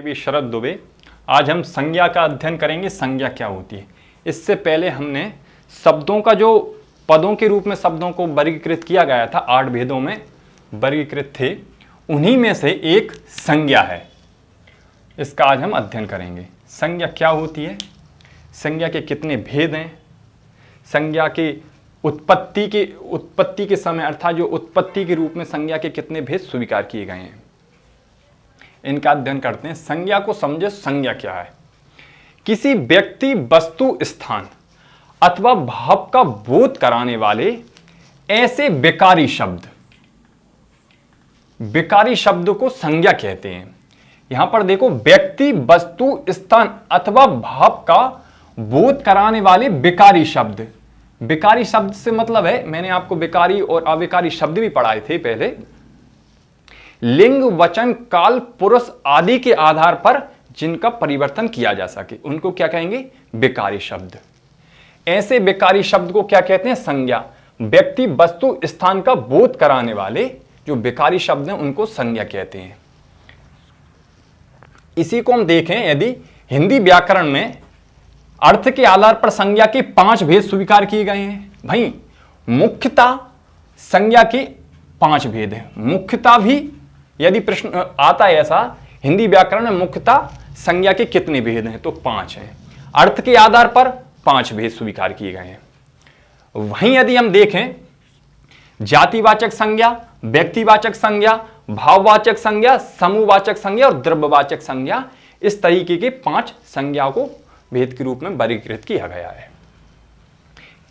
भी शरद दुबे। आज हम संज्ञा का अध्ययन करेंगे। संज्ञा क्या होती है। इससे पहले हमने शब्दों का जो पदों के रूप में शब्दों को वर्गीकृत किया गया था, 8 भेदों में वर्गीकृत थे, उन्हीं में से एक संज्ञा है। इसका आज हम अध्ययन करेंगे। संज्ञा क्या होती है, संज्ञा के कितने भेद हैं, संज्ञा के उत्पत्ति के समय अर्थात जो उत्पत्ति के रूप में संज्ञा के कितने भेद स्वीकार किए गए हैं, इनका अध्ययन करते हैं। संज्ञा को समझे। संज्ञा क्या है? किसी व्यक्ति, वस्तु, स्थान अथवा भाव का बोध कराने वाले ऐसे विकारी शब्द को संज्ञा कहते हैं। यहां पर देखो, व्यक्ति, वस्तु, स्थान अथवा भाव का बोध कराने वाले विकारी शब्द। विकारी शब्द से मतलब है, मैंने आपको विकारी और अविकारी शब्द भी पढ़ाए थे पहले। लिंग, वचन, काल, पुरुष आदि के आधार पर जिनका परिवर्तन किया जा सके, उनको क्या कहेंगे? विकारी शब्द। ऐसे विकारी शब्द को क्या कहते हैं? संज्ञा। व्यक्ति, वस्तु, स्थान का बोध कराने वाले जो विकारी शब्द हैं, उनको संज्ञा कहते हैं। इसी को हम देखें, यदि हिंदी व्याकरण में अर्थ के आधार पर संज्ञा के 5 भेद स्वीकार किए गए हैं। भाई, मुख्यता संज्ञा के 5 भेद हैं। मुख्यता भी यदि प्रश्न आता है ऐसा, हिंदी व्याकरण में मुख्यता संज्ञा के कितने भेद हैं, तो 5 हैं। अर्थ के आधार पर 5 भेद स्वीकार किए गए हैं। वहीं यदि हम देखें, जातिवाचक संज्ञा, व्यक्तिवाचक संज्ञा, भाववाचक संज्ञा, समूहवाचक संज्ञा और द्रव्यवाचक संज्ञा, इस तरीके के 5 संज्ञाओं को भेद के रूप में वर्गीकृत किया गया है।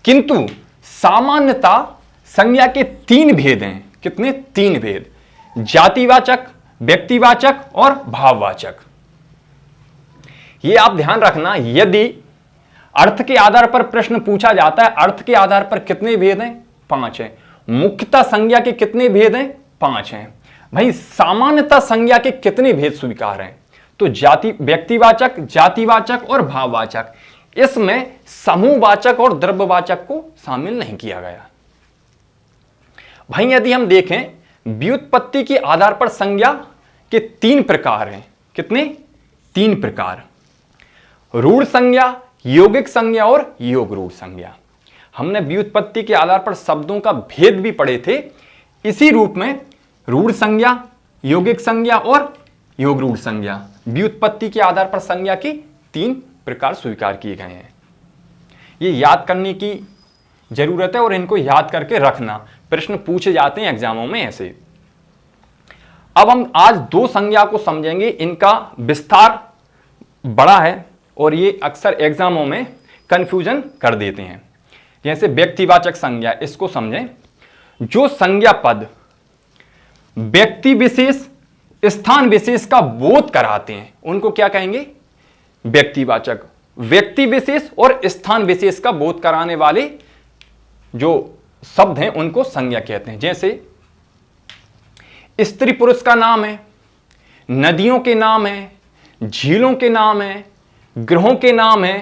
किंतु सामान्यता संज्ञा के 3 भेद हैं। कितने? 3 भेद। जातिवाचक, व्यक्तिवाचक और भाववाचक। यह आप ध्यान रखना, यदि अर्थ के आधार पर प्रश्न पूछा जाता है, अर्थ के आधार पर कितने भेद हैं? 5 हैं। मुख्यता संज्ञा के कितने भेद हैं? 5 हैं। भाई, सामान्यता संज्ञा के कितने भेद स्वीकार हैं? तो व्यक्तिवाचक, जातिवाचक और भाववाचक। इसमें समूहवाचक और द्रव्यवाचक को शामिल नहीं किया गया। भाई, यदि हम देखें, व्युत्पत्ति के आधार पर संज्ञा के 3 प्रकार हैं। कितने? 3 प्रकार। रूढ़ संज्ञा, यौगिक संज्ञा और योग रूढ़ संज्ञा। हमने व्युत्पत्ति के आधार पर शब्दों का भेद भी पढ़े थे। इसी रूप में रूढ़ संज्ञा, यौगिक संज्ञा और योग रूढ़ संज्ञा, व्युत्पत्ति के आधार पर संज्ञा के 3 प्रकार स्वीकार किए गए हैं। ये याद करने की जरूरत है और इनको याद करके रखना, प्रश्न पूछे जाते हैं एग्जामों में ऐसे। अब हम आज 2 संज्ञा को समझेंगे। इनका विस्तार बड़ा है और ये अक्सर एग्जामों में कंफ्यूजन कर देते हैं। जैसे व्यक्तिवाचक संज्ञा, इसको समझें। जो संज्ञा पद व्यक्ति विशेष, स्थान विशेष का बोध कराते हैं, उनको क्या कहेंगे? व्यक्तिवाचक। व्यक्ति विशेष और स्थान विशेष का बोध कराने वाले जो शब्द हैं, उनको संज्ञा कहते हैं। जैसे स्त्री पुरुष का नाम है, नदियों के नाम है, झीलों के नाम है, ग्रहों के नाम है,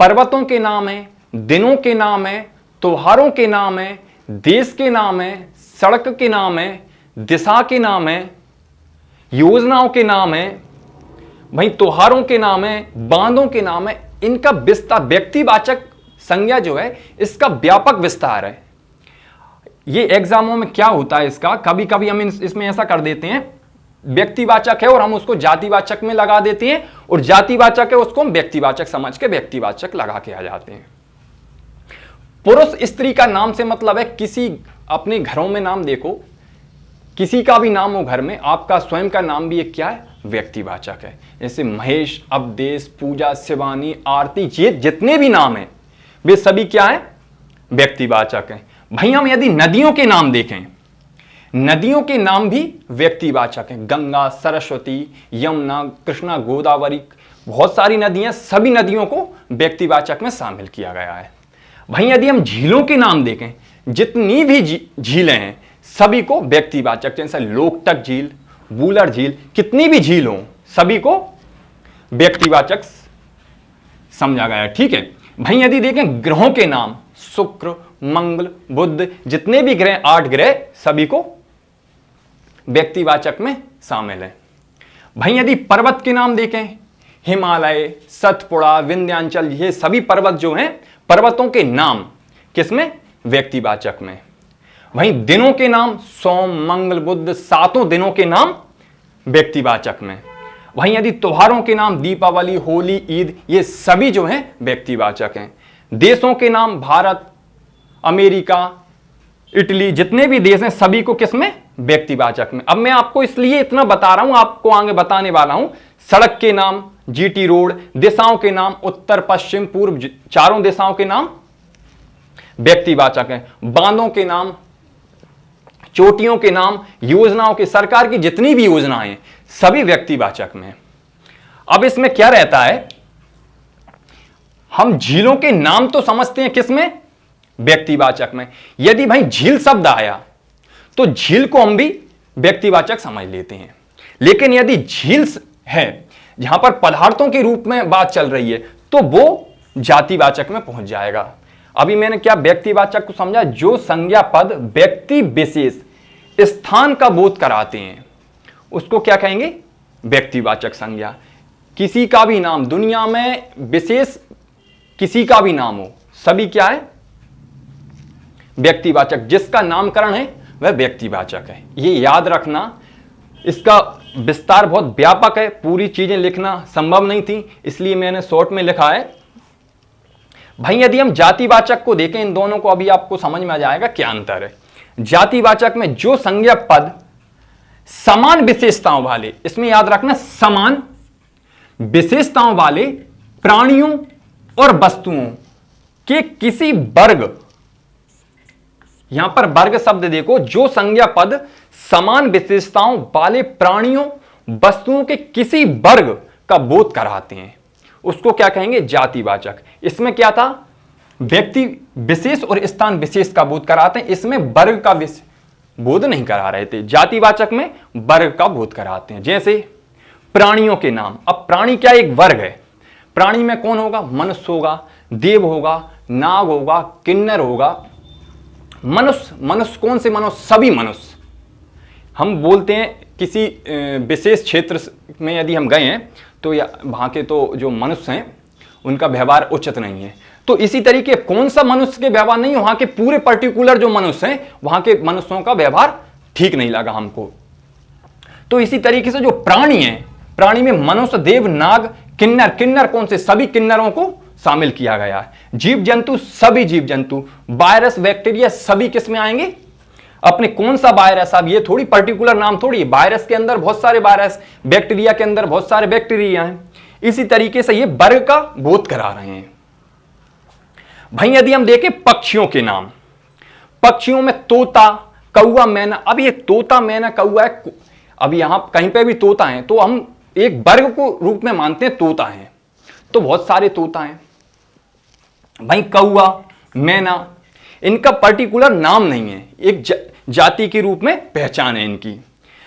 पर्वतों के नाम है, दिनों के नाम है, त्योहारों के नाम है, देश के नाम है, सड़क के नाम है, दिशा के नाम है, योजनाओं के नाम है, भाई त्योहारों के नाम है, बांधों के नाम है। इनका विस्तार, व्यक्तिवाचक संज्ञा जो है, इसका व्यापक विस्तार है। ये एग्जामों में क्या होता है, इसका कभी कभी हम इसमें ऐसा कर देते हैं, व्यक्तिवाचक है और हम उसको जातिवाचक में लगा देते हैं, और जातिवाचक है उसको हम व्यक्तिवाचक समझ के व्यक्तिवाचक लगा के आ जाते हैं। पुरुष स्त्री का नाम से मतलब है, किसी अपने घरों में नाम देखो, किसी का भी नाम हो घर में, आपका स्वयं का नाम भी एक क्या है? व्यक्तिवाचक है। जैसे महेश, अवधेश, पूजा, शिवानी, आरती, ये जितने भी नाम हैं, वे सभी क्या है? व्यक्तिवाचक हैं। भाई, हम यदि नदियों के नाम देखें, नदियों के नाम भी व्यक्तिवाचक हैं। गंगा, सरस्वती, यमुना, कृष्णा, गोदावरी, बहुत सारी नदियां, सभी नदियों को व्यक्तिवाचक में शामिल किया गया है। भाई, यदि हम झीलों के नाम देखें, जितनी भी झीलें हैं, सभी को व्यक्तिवाचक, जैसे लोकटक झील, वूलर झील, कितनी भी झील हो, सभी को व्यक्तिवाचक समझा गया है। ठीक है। भाई, यदि देखें ग्रहों के नाम, शुक्र, मंगल, बुध, जितने भी ग्रह, 8 ग्रह, सभी को व्यक्तिवाचक में शामिल है। भाई यदि पर्वत के नाम देखें, हिमालय, सतपुड़ा, विंध्याचल, ये सभी पर्वत जो हैं, पर्वतों के नाम किसमें? व्यक्तिवाचक में। वहीं दिनों के नाम, सोम, मंगल, बुध, सातों दिनों के नाम व्यक्तिवाचक में। वहीं यदि त्योहारों के नाम, दीपावली, होली, ईद, ये सभी जो हैं व्यक्तिवाचक हैं। देशों के नाम, भारत, अमेरिका, इटली, जितने भी देश हैं सभी को किसमें? व्यक्तिवाचक में। अब मैं आपको इसलिए इतना बता रहा हूं, आपको आगे बताने वाला हूं। सड़क के नाम, जीटी रोड, दिशाओं के नाम, उत्तर, पश्चिम, पूर्व, चारों दिशाओं के नाम व्यक्तिवाचक हैं। बांधों के नाम, चोटियों के नाम, योजनाओं के, सरकार की जितनी भी योजनाएं हैं सभी व्यक्तिवाचक में। अब इसमें क्या रहता है, हम झीलों के नाम तो समझते हैं किसमें? व्यक्तिवाचक में। यदि भाई झील शब्द आया तो झील को हम भी व्यक्तिवाचक समझ लेते हैं, लेकिन यदि झील है जहां पर पदार्थों के रूप में बात चल रही है तो वो जातिवाचक में पहुंच जाएगा। अभी मैंने क्या व्यक्तिवाचक को समझा? जो संज्ञा पद व्यक्ति विशेष स्थान का बोध कराते हैं उसको क्या कहेंगे? व्यक्तिवाचक संज्ञा। किसी का भी नाम, दुनिया में विशेष किसी का भी नाम हो, सभी क्या है? व्यक्तिवाचक। जिसका नामकरण है वह व्यक्तिवाचक है। ये याद रखना, इसका विस्तार बहुत व्यापक है, पूरी चीजें लिखना संभव नहीं थी, इसलिए मैंने शॉर्ट में लिखा है। भाई यदि हम जातिवाचक को देखें, इन दोनों को अभी आपको समझ में आ जाएगा क्या अंतर है। जातिवाचक में जो संज्ञा पद समान विशेषताओं वाले, इसमें याद रखना समान विशेषताओं वाले प्राणियों और वस्तुओं के किसी वर्ग, यहां पर वर्ग शब्द देखो, जो संज्ञा पद समान विशेषताओं वाले प्राणियों, वस्तुओं के किसी वर्ग का बोध कराते हैं उसको क्या कहेंगे? जातिवाचक। इसमें क्या था? व्यक्ति विशेष और स्थान विशेष का बोध कराते हैं, इसमें वर्ग का बोध नहीं करा रहे थे। जातिवाचक में वर्ग का बोध कराते हैं। जैसे प्राणियों के नाम, अब प्राणी क्या? एक वर्ग है। प्राणी में कौन होगा? मनुष्य होगा, देव होगा, नाग होगा, किन्नर होगा, मनुष्य। मनुष्य कौन से मनुष्य? सभी मनुष्य। हम बोलते हैं किसी विशेष क्षेत्र में यदि हम गए हैं तो वहां के तो जो मनुष्य हैं उनका व्यवहार उचित नहीं है, तो इसी तरीके कौन सा मनुष्य के व्यवहार नहीं है, वहां के पूरे पर्टिकुलर जो मनुष्य हैं वहां के मनुष्यों का व्यवहार ठीक नहीं लगा हमको। तो इसी तरीके से जो प्राणी है, प्राणी में मनुष्य, देव, नाग, किन्नर। किन्नर कौन से? सभी किन्नरों को शामिल किया गया है। जीव जंतु, सभी जीव जंतु। वायरस, बैक्टीरिया, सभी किस में आएंगे? अपने कौन सा वायरस? अब ये थोड़ी पर्टिकुलर नाम थोड़ी, वायरस के अंदर बहुत सारे वायरस, बैक्टीरिया के अंदर बहुत सारे बैक्टीरिया हैं। इसी तरीके से ये वर्ग का बोध करा रहे हैं। भाई यदि हम देखें पक्षियों के नाम, पक्षियों में तोता, कौआ, मैना। अब ये तोता, मैना, कौआ है, अब यहां कहीं पे भी तोता है तो हम एक वर्ग को रूप में मानते हैं तोता है, तो बहुत सारे तोता हैं। भाई कौआ, मैना, इनका पर्टिकुलर नाम नहीं है, एक जाति के रूप में पहचान है इनकी।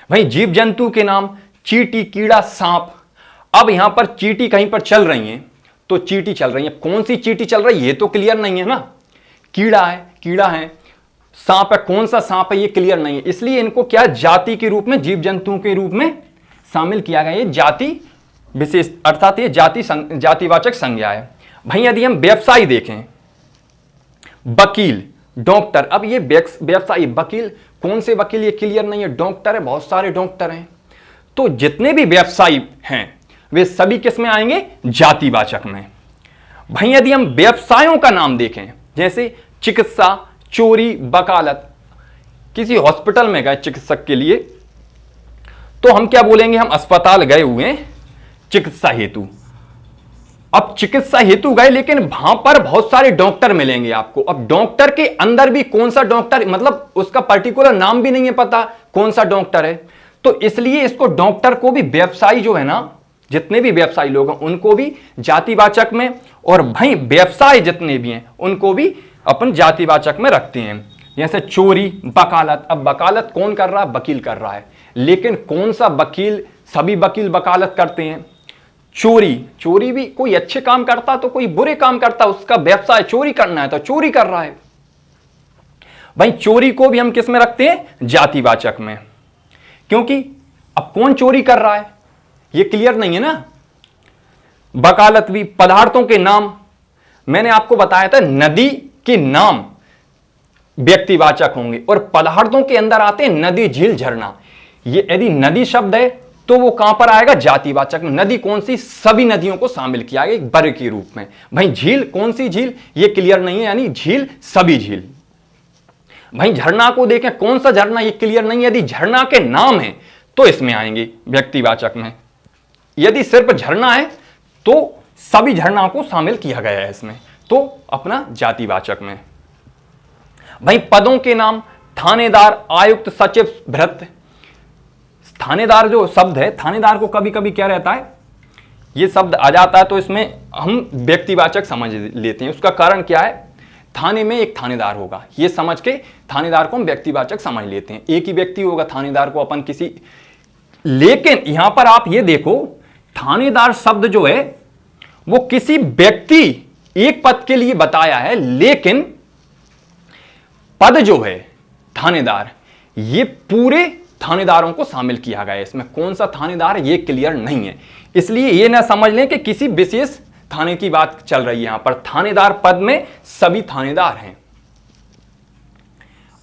भाई जीव जंतु के नाम, चींटी, कीड़ा, सांप। अब यहां पर चींटी कहीं पर चल रही है तो चींटी चल रही है, कौन सी चींटी चल रही है ये तो क्लियर नहीं है ना। कीड़ा है, कीड़ा है, सांप है, कौन सा सांप है ये क्लियर नहीं है, इसलिए इनको क्या जाति के रूप में, जीव जंतुओं के रूप में शामिल किया गया। ये जाति विशेष अर्थात ये जातिवाचक संज्ञा है। भाई यदि हम व्यवसायी देखें, वकील, डॉक्टर। अब ये व्यवसायी, वकील, कौन से वकील ये क्लियर नहीं है, डॉक्टर है, बहुत सारे डॉक्टर हैं। तो जितने भी व्यवसायी हैं वे सभी किस में आएंगे? जातिवाचक में। भाई यदि हम व्यवसायों का नाम देखें, जैसे चिकित्सा, चोरी, वकालत। किसी हॉस्पिटल में गए चिकित्सक के लिए तो हम क्या बोलेंगे? हम अस्पताल गए हुए हैं चिकित्सा हेतु। अब चिकित्सा हेतु गए लेकिन वहां पर बहुत सारे डॉक्टर मिलेंगे आपको। अब डॉक्टर के अंदर भी कौन सा डॉक्टर, मतलब उसका पर्टिकुलर नाम भी नहीं है पता कौन सा डॉक्टर है, तो इसलिए इसको डॉक्टर को भी व्यवसायी जो है ना, जितने भी व्यवसायी लोग हैं उनको भी जातिवाचक में, और भाई व्यवसाय जितने भी हैं उनको भी अपन जातिवाचक में रखते हैं। जैसे चोरी, वकालत। अब वकालत कौन कर रहा है? वकील कर रहा है, लेकिन कौन सा वकील? सभी वकील वकालत करते हैं। चोरी, चोरी भी कोई अच्छे काम करता तो कोई बुरे काम करता, उसका व्यवसाय चोरी करना है तो चोरी कर रहा है। भाई चोरी को भी हम किस में रखते हैं? जातिवाचक में, क्योंकि अब कौन चोरी कर रहा है? ये क्लियर नहीं है ना। वकालतवी, पदार्थों के नाम, मैंने आपको बताया था नदी के नाम व्यक्तिवाचक होंगे और पदार्थों के अंदर आते हैं नदी, झील, झरना। ये यदि नदी शब्द है तो वो कहां पर आएगा? जातिवाचक में। नदी कौन सी? सभी नदियों को शामिल किया गया एक वर्ग के रूप में। भाई झील, कौन सी झील? ये क्लियर नहीं है, यानी झील सभी झील। भाई झरना को देखें, कौन सा झरना? ये क्लियर नहीं है, यदि झरना के नाम है तो इसमें आएंगे व्यक्तिवाचक में। यदि सिर्फ झरना है तो सभी झरनाओं को शामिल किया गया है इसमें, तो अपना जातिवाचक में। भाई पदों के नाम, थानेदार, आयुक्त, सचिव, भृत्य। थानेदार जो शब्द है, थानेदार को कभी कभी क्या रहता है, ये शब्द आ जाता है तो इसमें हम व्यक्तिवाचक समझ लेते हैं। उसका कारण क्या है? थाने में एक थानेदार होगा, ये समझ के थानेदार को हम व्यक्तिवाचक समझ लेते हैं। एक ही व्यक्ति होगा थानेदार को अपन किसी, लेकिन यहां पर आप ये देखो, थानेदार शब्द जो है वो किसी व्यक्ति, एक पद के लिए बताया है, लेकिन पद जो है थानेदार, ये पूरे थानेदारों को शामिल किया गया है इसमें। कौन सा थानेदार है ये क्लियर नहीं है, इसलिए ये ना समझ लें कि किसी विशेष थाने की बात चल रही है। यहां पर थानेदार पद में सभी थानेदार हैं।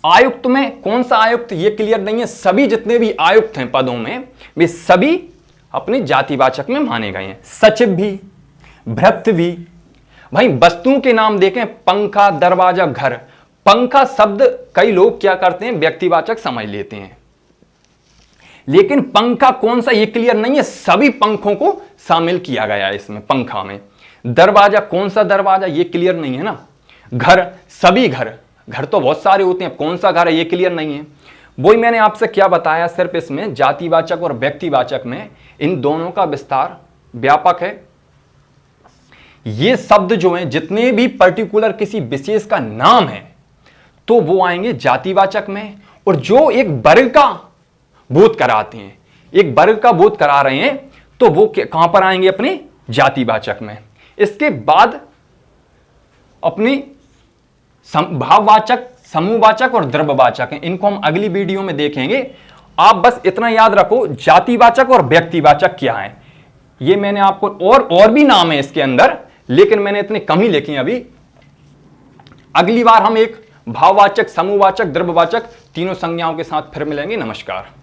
आयुक्त में कौन सा आयुक्त ये क्लियर नहीं है, सभी जितने भी आयुक्त हैं पदों में वे सभी अपने जातिवाचक में माने गए हैं। सचिव भी, भृत्य भी। भाई वस्तुओं के नाम देखें, पंखा, दरवाजा, घर। पंखा शब्द कई लोग क्या करते हैं, व्यक्तिवाचक समझ लेते हैं, लेकिन पंखा कौन सा ये क्लियर नहीं है, सभी पंखों को शामिल किया गया है इसमें पंखा में। दरवाजा, कौन सा दरवाजा ये क्लियर नहीं है ना। घर, सभी घर, घर तो बहुत सारे होते हैं, कौन सा घर है ये क्लियर नहीं है। वही मैंने आपसे क्या बताया, सिर्फ इसमें जातिवाचक और व्यक्तिवाचक में इन दोनों का विस्तार व्यापक है। ये शब्द जो हैं जितने भी पर्टिकुलर किसी विशेष का नाम है तो वो आएंगे जातिवाचक में, और जो एक वर्ग का बोध कराते हैं, एक वर्ग का बोध करा रहे हैं, तो वो कहां पर आएंगे, अपने जातिवाचक में। इसके बाद अपनी भाववाचक, समूहवाचक और द्रव्यवाचक हैं, इनको हम अगली वीडियो में देखेंगे। आप बस इतना याद रखो, जातिवाचक और व्यक्तिवाचक क्या है, ये मैंने आपको, और भी नाम है इसके अंदर, लेकिन मैंने इतने कम ही लिखे अभी। अगली बार हम एक भाववाचक, समूहवाचक, द्रव्यवाचक तीनों संज्ञाओं के साथ फिर मिलेंगे। नमस्कार।